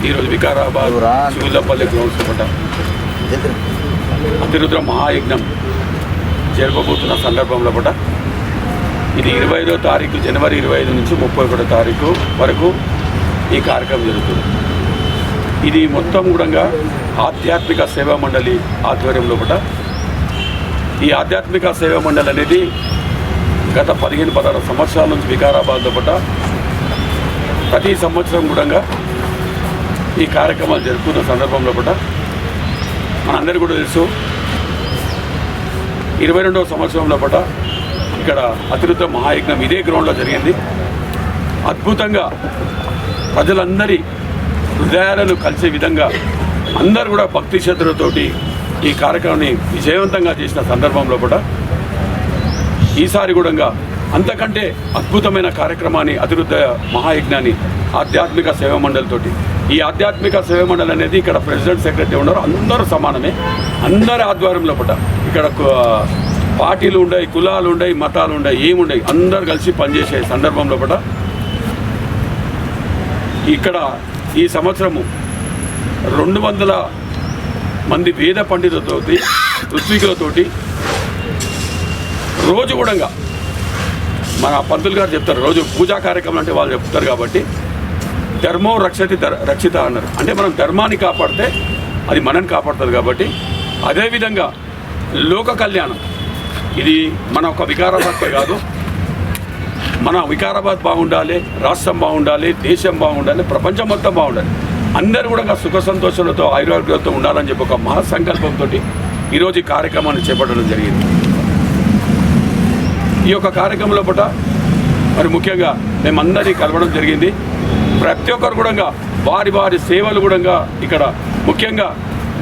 ఈరోజు వికారాబాద్ శివులపల్లి గ్రౌండ్స్ పూట అతిరుద్ర మహాయజ్ఞం జరగబోతున్న సందర్భంలో పూట ఇది 25వ తారీఖు జనవరి 25 నుంచి 31వ తారీఖు వరకు ఈ కార్యక్రమం జరుగుతుంది. ఇది మొత్తం కూడా ఆధ్యాత్మిక సేవా మండలి ఆధ్వర్యంలో పూట ఈ ఆధ్యాత్మిక సేవా మండలి అనేది గత 15-16 సంవత్సరాల నుంచి వికారాబాద్లో పూట ప్రతి సంవత్సరం కూడా ఈ కార్యక్రమాలు జరుపుకున్న సందర్భంలో పూట మనందరికీ కూడా తెలుసు 22వ సంవత్సరంలో పూట ఇక్కడ అతిరుద్ర మహాయజ్ఞం ఇదే గ్రౌండ్లో జరిగింది. అద్భుతంగా ప్రజలందరి హృదయాలను కలిసే విధంగా అందరూ కూడా భక్తి శ్రద్ధలతోటి ఈ కార్యక్రమాన్ని విజయవంతంగా చేసిన సందర్భంలో కూడా ఈసారి కూడా అంతకంటే అద్భుతమైన కార్యక్రమాన్ని అతిరుద్ర మహాయజ్ఞాన్ని ఆధ్యాత్మిక సేవా మండలితోటి ఈ ఆధ్యాత్మిక సేవా మండలి అనేది ఇక్కడ ప్రెసిడెంట్ సెక్రటరీ ఉన్నారు, అందరూ సమానమే, అందరి ఆధ్వర్యంలో పూట ఇక్కడ పార్టీలు ఉన్నాయి, కులాలు ఉన్నాయి, మతాలు ఉన్నాయి, ఏముండయి, అందరు కలిసి పనిచేసే సందర్భంలో పూట ఇక్కడ ఈ సంవత్సరము 200 మంది వేద పండితులతోటి ఋత్వికులతోటి రోజు కూడా మన పంతులు గారు చెప్తారు, రోజు పూజా కార్యక్రమం అంటే వాళ్ళు చెప్తారు కాబట్టి ధర్మో రక్షిత అన్నారు. అంటే మనం ధర్మాన్ని కాపాడితే అది మనని కాపాడుతుంది కాబట్టి అదేవిధంగా లోక కళ్యాణం ఇది మన ఒక వికారాబాద్కే కాదు, మన వికారాబాద్ బాగుండాలి, రాష్ట్రం బాగుండాలి, దేశం బాగుండాలి, ప్రపంచం మొత్తం బాగుండాలి, అందరూ కూడా సుఖ సంతోషాలతో ఆయుర్వేదంతో ఉండాలని చెప్పి ఒక మహాసంకల్పంతో ఈరోజు ఈ కార్యక్రమాన్ని చేపట్టడం జరిగింది. ఈ యొక్క కార్యక్రమంలో పూట మరి ముఖ్యంగా మేమందరినీ కలవడం జరిగింది. ప్రతి ఒక్కరు కూడా వారి వారి సేవలు కూడా ఇక్కడ ముఖ్యంగా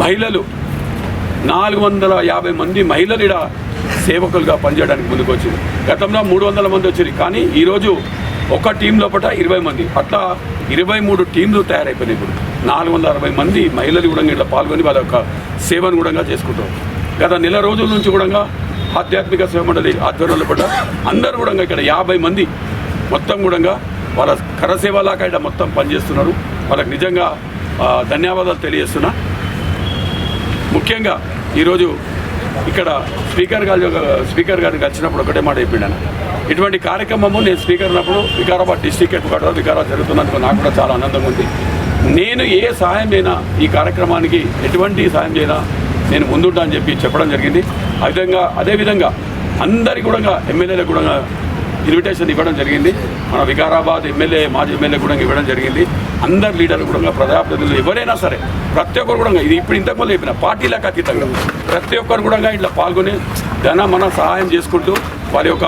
మహిళలు 450 మంది మహిళలు ఇక్కడ సేవకులుగా పనిచేయడానికి ముందుకు వచ్చింది. గతంలో 300 మంది వచ్చారు, కానీ ఈరోజు ఒక టీం లోపల 20 మంది, అట్లా 23 టీంలు తయారైపోయినాయి. ఇప్పుడు 460 మంది మహిళలు కూడా ఇట్లా పాల్గొని వాళ్ళ యొక్క సేవను కూడా చేసుకుంటారు. గత నెల రోజుల నుంచి కూడా ఆధ్యాత్మిక సేవ మండలి ఆధ్వర్యంలో కూడా అందరూ కూడా ఇక్కడ 50 మంది మొత్తం కూడా వాళ్ళ కరసేవలాగా ఇక్కడ మొత్తం పనిచేస్తున్నారు. వాళ్ళకి నిజంగా ధన్యవాదాలు తెలియజేస్తున్నా. ముఖ్యంగా ఈరోజు ఇక్కడ స్పీకర్ గారికి వచ్చినప్పుడు ఒకటే మాట చెప్పిండాను, ఇటువంటి కార్యక్రమము నేను స్పీకర్ ఉన్నప్పుడు Vikarabad district headquarter Vikarabad జరుగుతున్నందుకు నాకు కూడా చాలా ఆనందంగా ఉంది. నేను ఏ సహాయం అయినా ఈ కార్యక్రమానికి ఎటువంటి సహాయం చేయనా నేను ముందుంటా అని చెప్పడం జరిగింది. అదేవిధంగా అందరికీ కూడా ఎమ్మెల్యేలకు కూడా ఇన్విటేషన్ ఇవ్వడం జరిగింది. మన వికారాబాద్ ఎమ్మెల్యే మాజీ ఎమ్మెల్యే కూడా ఇవ్వడం జరిగింది. అందరు లీడర్లు కూడా ప్రజాప్రతినిధులు ఎవరైనా సరే ప్రతి ఒక్కరు కూడా ఇది ఇప్పుడు ఇంతకుముందు చెప్పిన పార్టీలకు అతీతంగా ప్రతి ఒక్కరు కూడా ఇట్లా పాల్గొని మన సహాయం చేసుకుంటూ వారి యొక్క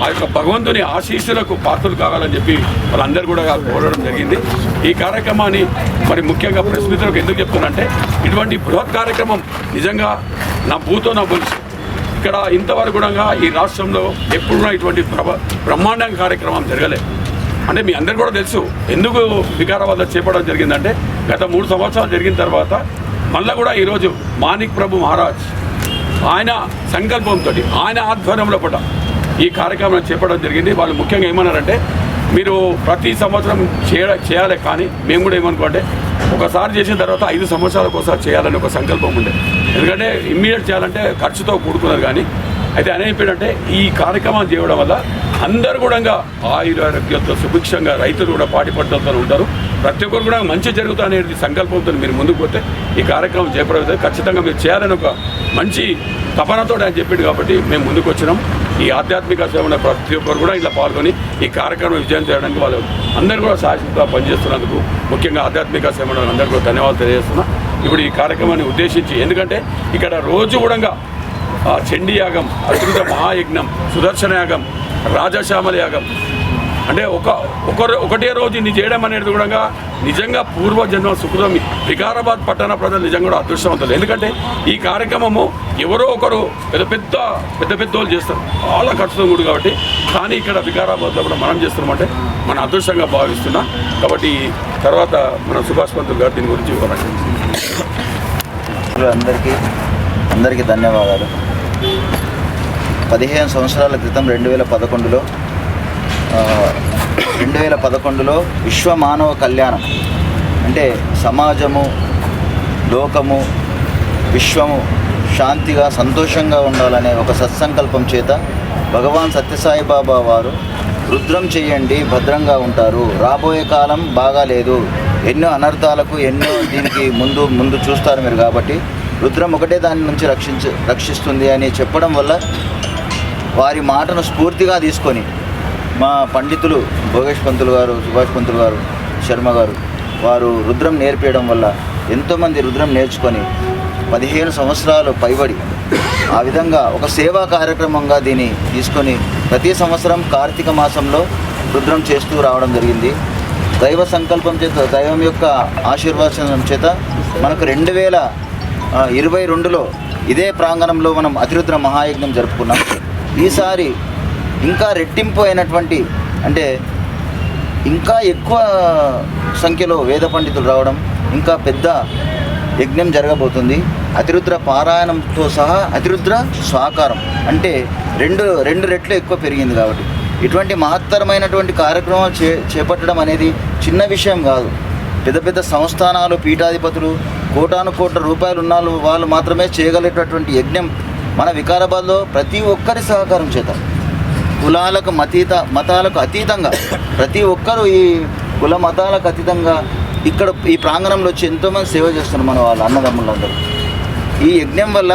ఆ యొక్క భగవంతుని ఆశీస్సులకు పాత్రలు కావాలని చెప్పి వాళ్ళందరూ కూడా కోరడం జరిగింది. ఈ కార్యక్రమాన్ని మరి ముఖ్యంగా ప్రెస్ మిత్రులకు ఎందుకు చెప్తున్నంటే ఇటువంటి బృహత్ కార్యక్రమం నిజంగా నా భూతో నా బొలుసు ఇక్కడ ఇంతవరకు కూడా ఈ రాష్ట్రంలో ఎప్పుడూ ఇటువంటి బ్రహ్మాండంగా కార్యక్రమం జరగలేదు. అంటే మీ అందరు కూడా తెలుసు ఎందుకు వికారాబాద్లో చేపట్టడం జరిగిందంటే గత 3 సంవత్సరాలు జరిగిన తర్వాత మళ్ళీ కూడా ఈరోజు మాణిక్ ప్రభు మహారాజ్ ఆయన సంకల్పంతో ఆయన ఆధ్వర్యంలో కూడా ఈ కార్యక్రమం చేపట్టడం జరిగింది. వాళ్ళు ముఖ్యంగా ఏమన్నారంటే మీరు ప్రతి సంవత్సరం చేయాలి, కానీ మేము కూడా ఏమనుకోంటే ఒకసారి చేసిన తర్వాత 5 సంవత్సరాలకు ఒకసారి చేయాలని ఒక సంకల్పం ఉండే. ఎందుకంటే ఇమ్మీడియట్ చేయాలంటే ఖర్చుతో కూడుకున్నారు. కానీ అయితే అనేంటే ఈ కార్యక్రమం చేయడం వల్ల అందరూ కూడా ఆయురారోగ్యంతో సుభిక్షంగా రైతులు కూడా పాటి పట్టుదలతో ఉంటారు. ప్రతి ఒక్కరు కూడా మంచి జరుగుతుంది అనేది సంకల్పంతో మీరు ముందుకు పోతే ఈ కార్యక్రమం చేపడితే ఖచ్చితంగా మీరు చేయాలని ఒక మంచి తపనతో ఆయన చెప్పిండు. కాబట్టి మేము ముందుకు వచ్చినాం. ఈ ఆధ్యాత్మిక సేవలో ప్రతి ఒక్కరు కూడా ఇలా పాల్గొని ఈ కార్యక్రమం విజయం చేయడానికి వాళ్ళు అందరూ కూడా సాయశక్తిగా పనిచేస్తున్నందుకు ముఖ్యంగా ఆధ్యాత్మిక సేవలో అందరూ కూడా ధన్యవాదాలు తెలియజేస్తున్నా. ఇప్పుడు ఈ కార్యక్రమాన్ని ఉద్దేశించి ఎందుకంటే ఇక్కడ రోజు కూడా చండీ యాగం, అతిరుద్ర మహాయజ్ఞం, సుదర్శన యాగం, రాజశ్యామల యాగం అంటే ఒకటే రోజు ఇన్ని చేయడం అనేది కూడా నిజంగా పూర్వజన్మ సుకృతం. వికారాబాద్ పట్టణ ప్రజలు నిజంగా కూడా అదృష్టవంతులు. ఎందుకంటే ఈ కార్యక్రమము ఎవరో ఒకరు పెద్ద వాళ్ళు చేస్తారు, చాలా ఖర్చుతో కూడు కాబట్టి. కానీ ఇక్కడ వికారాబాద్లో కూడా మనం చేస్తున్నామంటే మన అదృష్టంగా భావిస్తున్నా. కాబట్టి తర్వాత మన సుభాష్ పంతులు గారు దీని గురించి వివరంగా అందరికీ ధన్యవాదాలు. 15 సంవత్సరాల క్రితం 2011లో విశ్వ మానవ కళ్యాణం అంటే సమాజము, లోకము, విశ్వము శాంతిగా సంతోషంగా ఉండాలనే ఒక సత్సంకల్పం చేత భగవాన్ సత్యసాయి బాబా వారు రుద్రం చేయండి భద్రంగా ఉంటారు, రాబోయే కాలం బాగాలేదు, ఎన్నో అనర్థాలకు ఎన్నో దీనికి ముందు చూస్తారు మీరు, కాబట్టి రుద్రం ఒకటే దాని నుంచి రక్షిస్తుంది అని చెప్పడం వల్ల వారి మాటను స్ఫూర్తిగా తీసుకొని మా పండితులు భోగేష్ పంతులు గారు, సుభాష్ పంతులు గారు, శర్మ గారు వారు రుద్రం నేర్పించడం వల్ల ఎంతోమంది రుద్రం నేర్చుకొని 15 సంవత్సరాలు పైబడి ఆ విధంగా ఒక సేవా కార్యక్రమంగా దీన్ని తీసుకొని ప్రతి సంవత్సరం కార్తీక మాసంలో రుద్రం చేస్తూ రావడం జరిగింది. దైవ సంకల్పం చేత, దైవం యొక్క ఆశీర్వాదం చేత మనకు 2022లో ఇదే ప్రాంగణంలో మనం అతిరుద్ర మహాయజ్ఞం జరుపుకున్నాం. ఈసారి ఇంకా రెట్టింపు అయినటువంటి, అంటే ఇంకా ఎక్కువ సంఖ్యలో వేద పండితులు రావడం, ఇంకా పెద్ద యజ్ఞం జరగబోతుంది. అతిరుద్ర పారాయణంతో సహా అతిరుద్ర స్వాకారం అంటే రెండు రెట్లు ఎక్కువ పెరిగింది. కాబట్టి ఇటువంటి మహత్తరమైనటువంటి కార్యక్రమం చేపట్టడం అనేది చిన్న విషయం కాదు. పెద్ద పెద్ద సంస్థానాలు, పీఠాధిపతులు, కోటాను కోట్ల రూపాయలు ఉన్న వాళ్ళు మాత్రమే చేయగలిగేటటువంటి యజ్ఞం మన వికారాబాద్లో ప్రతి ఒక్కరి సహకారం చేత, కులాలకు మతాలకు అతీతంగా ప్రతి ఒక్కరూ ఈ కుల మతాలకు అతీతంగా ఇక్కడ ఈ ప్రాంగణంలో వచ్చి ఎంతోమంది సేవ చేస్తున్నారు మన వాళ్ళ అన్నదమ్ములందరూ. ఈ యజ్ఞం వల్ల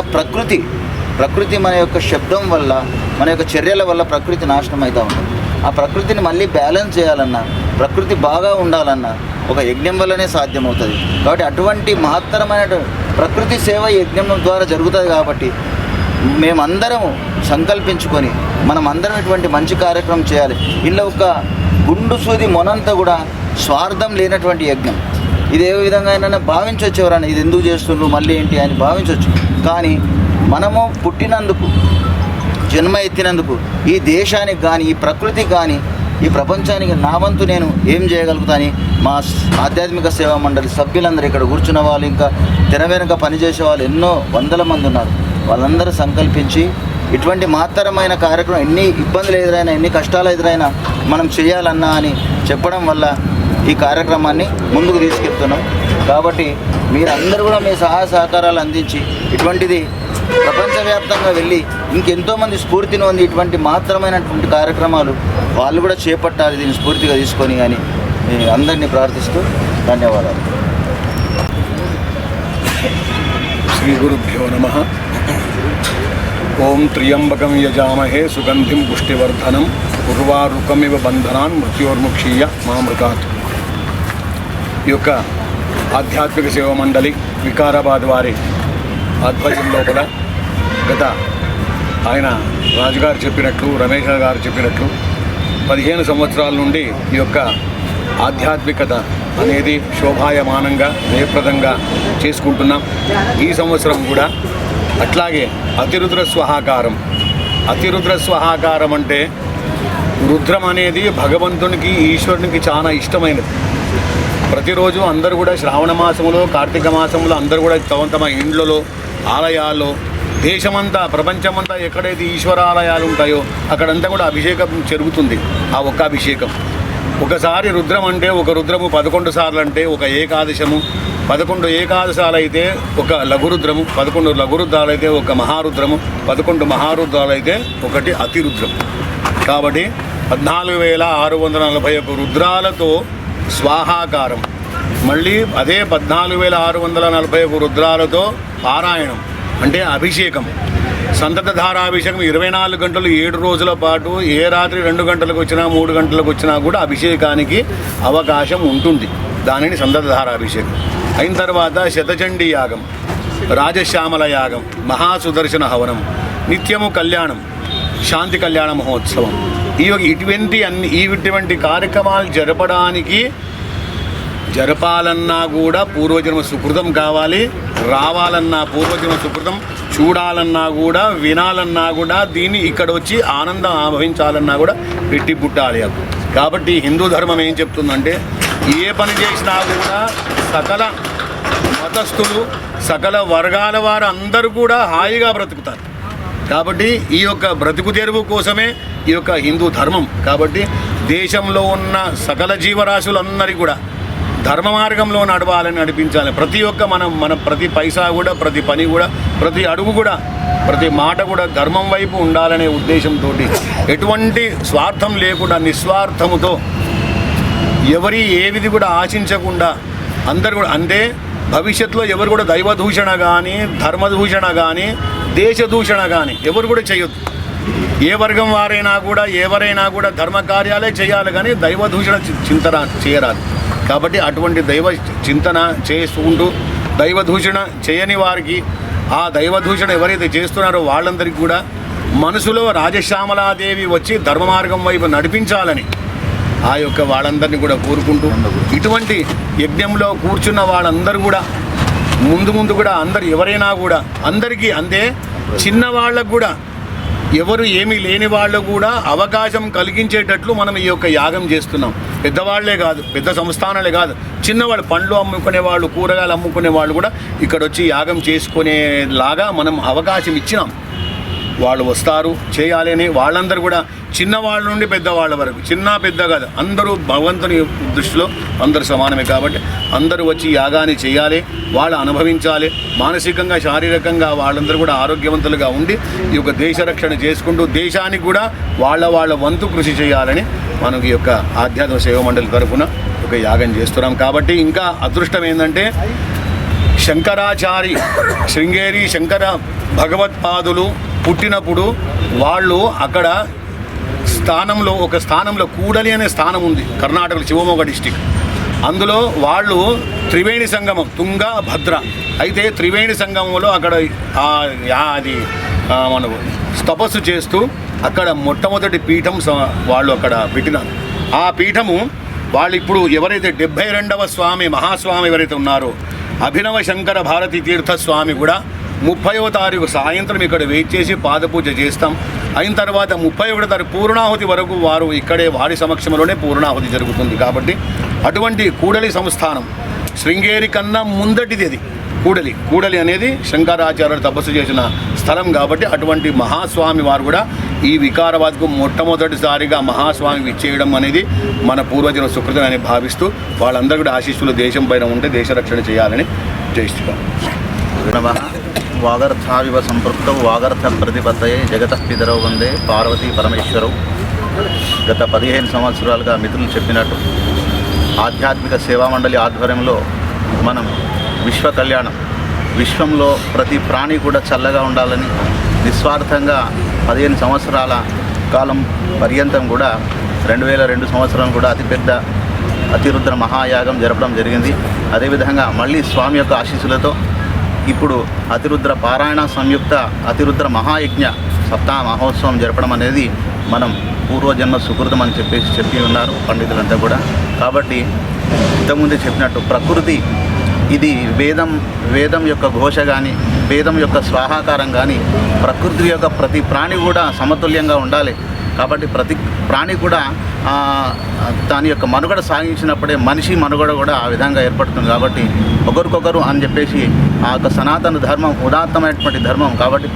ప్రకృతి మన యొక్క శబ్దం వల్ల, మన యొక్క చర్యల వల్ల ప్రకృతి నాశనం అవుతూ ఉంటుంది. ఆ ప్రకృతిని మళ్ళీ బ్యాలెన్స్ చేయాలన్నా, ప్రకృతి బాగా ఉండాలన్నా ఒక యజ్ఞం వల్లనే సాధ్యమవుతుంది. కాబట్టి అటువంటి మహత్తరమైన ప్రకృతి సేవ యజ్ఞం ద్వారా జరుగుతుంది. కాబట్టి మేమందరము సంకల్పించుకొని మనం అందరం ఇటువంటి మంచి కార్యక్రమం చేయాలి. ఇందులో ఒక గుండు సూది మొనంతా కూడా స్వార్థం లేనటువంటి యజ్ఞం. ఇది ఏ విధంగా అయినా భావించవచ్చు, ఎవరైనా ఇది ఎందుకు చేస్తుండ్రు మళ్ళీ ఏంటి అని భావించవచ్చు. కానీ మనము పుట్టినందుకు, జన్మ ఎత్తినందుకు ఈ దేశానికి కానీ, ఈ ప్రకృతికి కానీ, ఈ ప్రపంచానికి నా వంతు నేను ఏం చేయగలుగుతాని మా ఆధ్యాత్మిక సేవా మండలి సభ్యులందరూ, ఇక్కడ కూర్చున్న వాళ్ళు, ఇంకా తెర వెనుక పనిచేసే వాళ్ళు ఎన్నో వందల మంది ఉన్నారు. వాళ్ళందరూ సంకల్పించి ఇటువంటి మహత్తరమైన కార్యక్రమం ఎన్ని ఇబ్బందులు ఎదురైనా, ఎన్ని కష్టాలు ఎదురైనా మనం చేయాలన్నా అని చెప్పడం వల్ల ఈ కార్యక్రమాన్ని ముందుకు తీసుకెళ్తున్నాం. కాబట్టి మీరందరూ కూడా మీ సహాయ సహకారాలు అందించి ఇటువంటిది ప్రపంచవ్యాప్తంగా వెళ్ళి ఇంకెంతోమంది స్ఫూర్తిని పొంది ఇటువంటి మహత్తరమైనటువంటి కార్యక్రమాలు వాళ్ళు కూడా చేపట్టాలి, దీన్ని స్ఫూర్తిగా తీసుకొని అని అందరినీ ప్రార్థిస్తూ ధన్యవాదాలు. శ్రీ గురుభ్యో నమః. ఓం త్ర్యంబకం యజామహే సుగంధిం పుష్టివర్ధనం ఉర్వారుకమివ బంధనాన్ మృత్యోర్ముక్షీయ మామృతాత్. ఈ యొక్క ఆధ్యాత్మిక సేవా మండలి వికారాబాద్ వారి ఆధ్వర్యం లోపల గత ఆయన రాజుగారు చెప్పినట్లు, రమేష్ గారు చెప్పినట్లు 15 సంవత్సరాల నుండి ఈ యొక్క ఆధ్యాత్మికత అనేది శోభాయమానంగా, జయప్రదంగా చేసుకుంటున్నాం. ఈ సంవత్సరం కూడా అట్లాగే అతిరుద్ర స్వహాకారం అంటే రుద్రం అనేది భగవంతునికి, ఈశ్వరునికి చాలా ఇష్టమైనది. ప్రతిరోజు అందరూ కూడా శ్రావణ మాసంలో, కార్తీక మాసంలో అందరూ కూడా తమ ఇండ్లలో, ఆలయాల్లో, దేశమంతా, ప్రపంచమంతా ఎక్కడైతే ఈశ్వరాలయాలు ఉంటాయో అక్కడంతా కూడా అభిషేకం జరుగుతుంది. ఆ ఒక్క అభిషేకం ఒకసారి రుద్రం అంటే, ఒక రుద్రము 11 సార్లు అంటే ఒక ఏకాదశము, 11 ఏకాదశాలు అయితే ఒక లఘురుద్రము, 11 లఘురుద్రాలు అయితే ఒక మహారుద్రము, 11 మహారుద్రాలు అయితే ఒకటి అతిరుద్రం. కాబట్టి 14,641 రుద్రాలతో స్వాహాకారం, మళ్ళీ అదే 14,641 రుద్రాలతో పారాయణం అంటే అభిషేకం, సంతత ధారాభిషేకం 24 గంటలు 7 రోజుల పాటు, ఏ రాత్రి 2 గంటలకు వచ్చినా 3 గంటలకు వచ్చినా కూడా అభిషేకానికి అవకాశం ఉంటుంది. దానిని సంతత ధారాభిషేకం అయిన తర్వాత శతచండీ యాగం, రాజశ్యామల యాగం, మహాసుదర్శన హవనం, నిత్యము కళ్యాణం, శాంతి కళ్యాణ మహోత్సవం, ఇటువంటి కార్యక్రమాలు జరపాలన్నా కూడా పూర్వజన్మ సుకృతం కావాలి, రావాలన్నా పూర్వజన్మ సుకృతం, చూడాలన్నా కూడా, వినాలన్నా కూడా, దీన్ని ఇక్కడ వచ్చి ఆనందం అనుభవించాలన్నా కూడా పెట్టి పుట్టాలి. కాబట్టి హిందూ ధర్మం ఏం చెప్తుందంటే, ఏ పని చేసినా కూడా సకల మతస్థులు, సకల వర్గాల వారు అందరూ కూడా హాయిగా బ్రతుకుతారు. కాబట్టి ఈ యొక్క బ్రతుకు తెరువు కోసమే ఈ యొక్క హిందూ ధర్మం. కాబట్టి దేశంలో ఉన్న సకల జీవరాశులందరికీ కూడా ధర్మ మార్గంలో నడవాలని నడిపించాలి. ప్రతి ఒక్క మన ప్రతి పైసా కూడా, ప్రతి పని కూడా, ప్రతి అడుగు కూడా, ప్రతి మాట కూడా ధర్మం వైపు ఉండాలనే ఉద్దేశంతో ఎటువంటి స్వార్థం లేకుండా నిస్వార్థముతో ఎవరి ఏవిది కూడా ఆశించకుండా అందరు కూడా, అంటే భవిష్యత్తులో ఎవరు కూడా దైవదూషణ కానీ, ధర్మదూషణ కానీ, దేశదూషణ కానీ ఎవరు కూడా చేయొద్దు. ఏ వర్గం వారైనా కూడా, ఎవరైనా కూడా ధర్మ కార్యాలే చేయాలి కానీ దైవదూషణ చింతన చేయరాదు. కాబట్టి అటువంటి దైవ చింతన చేసుకుంటూ దైవదూషణ చేయని వారికి, ఆ దైవదూషణ ఎవరైతే చేస్తున్నారో వాళ్ళందరికీ కూడా మనసులో రాజశ్యామలాదేవి వచ్చి ధర్మ మార్గం వైపు నడిపించాలని ఆ యొక్క వాళ్ళందరినీ కూడా కోరుకుంటూ, ఇటువంటి యజ్ఞంలో కూర్చున్న వాళ్ళందరూ కూడా ముందు కూడా అందరు ఎవరైనా కూడా అందరికీ, అంతే చిన్నవాళ్ళకు కూడా, ఎవరు ఏమీ లేని వాళ్ళు కూడా అవకాశం కలిగించేటట్లు మనం ఈ యొక్క యాగం చేస్తున్నాం. పెద్దవాళ్లే కాదు, పెద్ద సంస్థానాలే కాదు, చిన్నవాళ్ళు పండ్లు అమ్ముకునే వాళ్ళు, కూరగాయలు అమ్ముకునే వాళ్ళు కూడా ఇక్కడ వచ్చి యాగం చేసుకునేలాగా మనం అవకాశం ఇచ్చినాం. వాళ్ళు వస్తారు చేయాలి అని. వాళ్ళందరూ కూడా చిన్నవాళ్ళ నుండి పెద్దవాళ్ళ వరకు, చిన్న పెద్ద కాదు, అందరూ భగవంతుని దృష్టిలో అందరూ సమానమే. కాబట్టి అందరూ వచ్చి యాగాన్ని చేయాలి, వాళ్ళు అనుభవించాలి. మానసికంగా, శారీరకంగా వాళ్ళందరూ కూడా ఆరోగ్యవంతులుగా ఉండి ఈ యొక్క దేశ రక్షణ చేసుకుంటూ దేశానికి కూడా వాళ్ళ వంతు కృషి చేయాలని మనకి ఈ యొక్క ఆధ్యాత్మిక సేవ మండలి తరఫున ఒక యాగం చేస్తున్నాం. కాబట్టి ఇంకా అదృష్టం ఏంటంటే శంకరాచారి, శృంగేరి శంకర భగవత్పాదులు పుట్టినప్పుడు వాళ్ళు అక్కడ ఒక స్థానంలో కూడలి అనే స్థానం ఉంది కర్ణాటకలో, శివమొగ్గ డిస్టిక్. అందులో వాళ్ళు త్రివేణి సంగమం, తుంగ, భద్ర. అయితే త్రివేణి సంగమంలో అక్కడ అది మనం తపస్సు చేస్తూ అక్కడ మొట్టమొదటి పీఠం వాళ్ళు అక్కడ పెట్టినారు. ఆ పీఠము వాళ్ళు ఇప్పుడు ఎవరైతే 72వ స్వామి మహాస్వామి ఎవరైతే ఉన్నారో అభినవ శంకర భారతీ తీర్థ స్వామి కూడా 30వ తారీఖు సాయంత్రం ఇక్కడ వెయిట్ చేసి పాదపూజ చేస్తాం. అయిన తర్వాత 31వ తారీఖు పూర్ణాహుతి వరకు వారు ఇక్కడే వారి సమక్షంలోనే పూర్ణాహుతి జరుగుతుంది. కాబట్టి అటువంటి కూడలి సంస్థానం శృంగేరి కన్నా ముందటిది అది. కూడలి అనేది శంకరాచార్యులు తపస్సు చేసిన స్థలం. కాబట్టి అటువంటి మహాస్వామి వారు కూడా ఈ వికారాబాద్కు మొట్టమొదటిసారిగా మహాస్వామి విచ్చేయడం అనేది మన పూర్వజన సుకృతం అని భావిస్తూ వాళ్ళందరూ కూడా ఆశీస్సులు దేశం పైన ఉంటే దేశ రక్షణ చేయాలని జయిస్తున్నాం. వాగర్థావివ సంపృక్తౌ వాగర్థ ప్రతిపత్తయే జగతః పితరౌ వందే పార్వతీ పరమేశ్వరౌ. గత 15 సంవత్సరాలుగా మిత్రులు చెప్పినట్టు ఆధ్యాత్మిక సేవా మండలి ఆధ్వర్యంలో మనం విశ్వ కళ్యాణం, విశ్వంలో ప్రతి ప్రాణి కూడా చల్లగా ఉండాలని నిస్వార్థంగా 15 సంవత్సరాల కాలం పర్యంతం కూడా 2002 సంవత్సరం కూడా అతిపెద్ద అతిరుద్ర మహాయాగం జరపడం జరిగింది. అదేవిధంగా మళ్ళీ స్వామి యొక్క ఆశీస్సులతో ఇప్పుడు అతిరుద్ర పారాయణ సంయుక్త అతిరుద్ర మహాయజ్ఞ సప్తాహ మహోత్సవం జరపడం అనేది మనం పూర్వజన్మ సుకృతం అని చెప్పి ఉన్నారు పండితులంతా కూడా. కాబట్టి ఇంతకుముందే చెప్పినట్టు ప్రకృతి ఇది వేదం యొక్క ఘోష కానీ, వేదం యొక్క స్వాహాకారం కానీ, ప్రకృతి యొక్క ప్రతి ప్రాణి కూడా సమతుల్యంగా ఉండాలి. కాబట్టి ప్రతి ప్రాణి కూడా దాని యొక్క మనుగడ సాగించినప్పుడే మనిషి మనుగడ కూడా ఆ విధంగా ఏర్పడుతుంది. కాబట్టి ఒకరికొకరు అని చెప్పేసి ఆ యొక్క సనాతన ధర్మం ఉదాత్తమైనటువంటి ధర్మం. కాబట్టి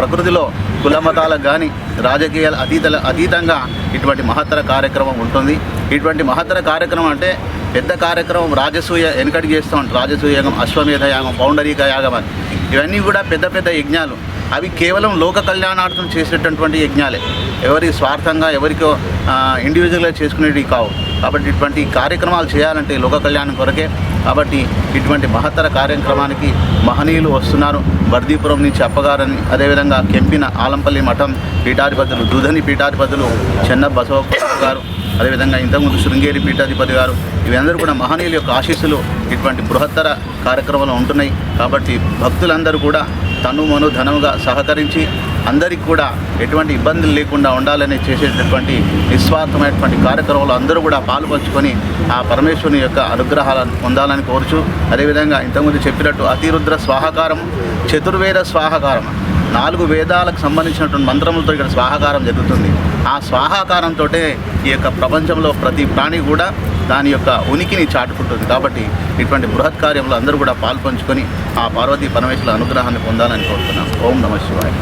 ప్రకృతిలో కుల మతాలకు కానీ రాజకీయాల అతీతంగా ఇటువంటి మహత్తర కార్యక్రమం ఉంటుంది. ఇటువంటి మహత్తర కార్యక్రమం అంటే పెద్ద కార్యక్రమం రాజసూయ వెనకటి చేస్తూ ఉంటాం. రాజసూయ యాగం, అశ్వమేధ యాగం, పౌండరీక యాగం అని ఇవన్నీ కూడా పెద్ద యజ్ఞాలు. అవి కేవలం లోక కళ్యాణార్థం చేసేటటువంటి యజ్ఞాలే. ఎవరి స్వార్థంగా ఎవరికో ఇండివిజువల్గా చేసుకునేవి కావు. కాబట్టి ఇటువంటి కార్యక్రమాలు చేయాలంటే లోక కళ్యాణం కొరకే. కాబట్టి ఇటువంటి మహత్తర కార్యక్రమానికి మహనీయులు వస్తున్నారు. వర్ధీపురం నుంచి అప్పగారని, అదేవిధంగా కెంపిన ఆలంపల్లి మఠం పీఠాధిపతులు, దుధని పీఠాధిపతులు చెన్న బసవప్ప గారు, అదేవిధంగా ఇంతకుముందు శృంగేరి పీఠాధిపతి గారు, ఇవందరూ కూడా మహనీయుల యొక్క ఆశీస్సులు ఇటువంటి బృహత్తర కార్యక్రమాలు ఉంటున్నాయి. కాబట్టి భక్తులందరూ కూడా తను ధనముగా సహకరించి అందరికీ కూడా ఎటువంటి ఇబ్బందులు లేకుండా ఉండాలని చేసేటటువంటి నిస్వార్థమైనటువంటి కార్యక్రమాలు అందరూ కూడా పాల్పంచుకొని ఆ పరమేశ్వరుని యొక్క అనుగ్రహాలను పొందాలని కోరుచు, అదేవిధంగా ఇంతకుముందు చెప్పినట్టు అతిరుద్ర స్వాహకారం, చతుర్వేద స్వాహకారం, 4 వేదాలకు సంబంధించినటువంటి మంత్రములతో ఇక్కడ స్వాహకారం జరుగుతుంది. ఆ స్వాహాకారంతో ఈ యొక్క ప్రపంచంలో ప్రతి ప్రాణి కూడా దాని యొక్క ఉనికిని చాటుకుంటుంది. కాబట్టి ఇటువంటి బృహత్ కార్యంలో అందరూ కూడా పాల్పంచుకొని ఆ పార్వతీ పరమేశ్వరుల అనుగ్రహాన్ని పొందాలని కోరుతున్నాం. ఓం నమః శివాయ.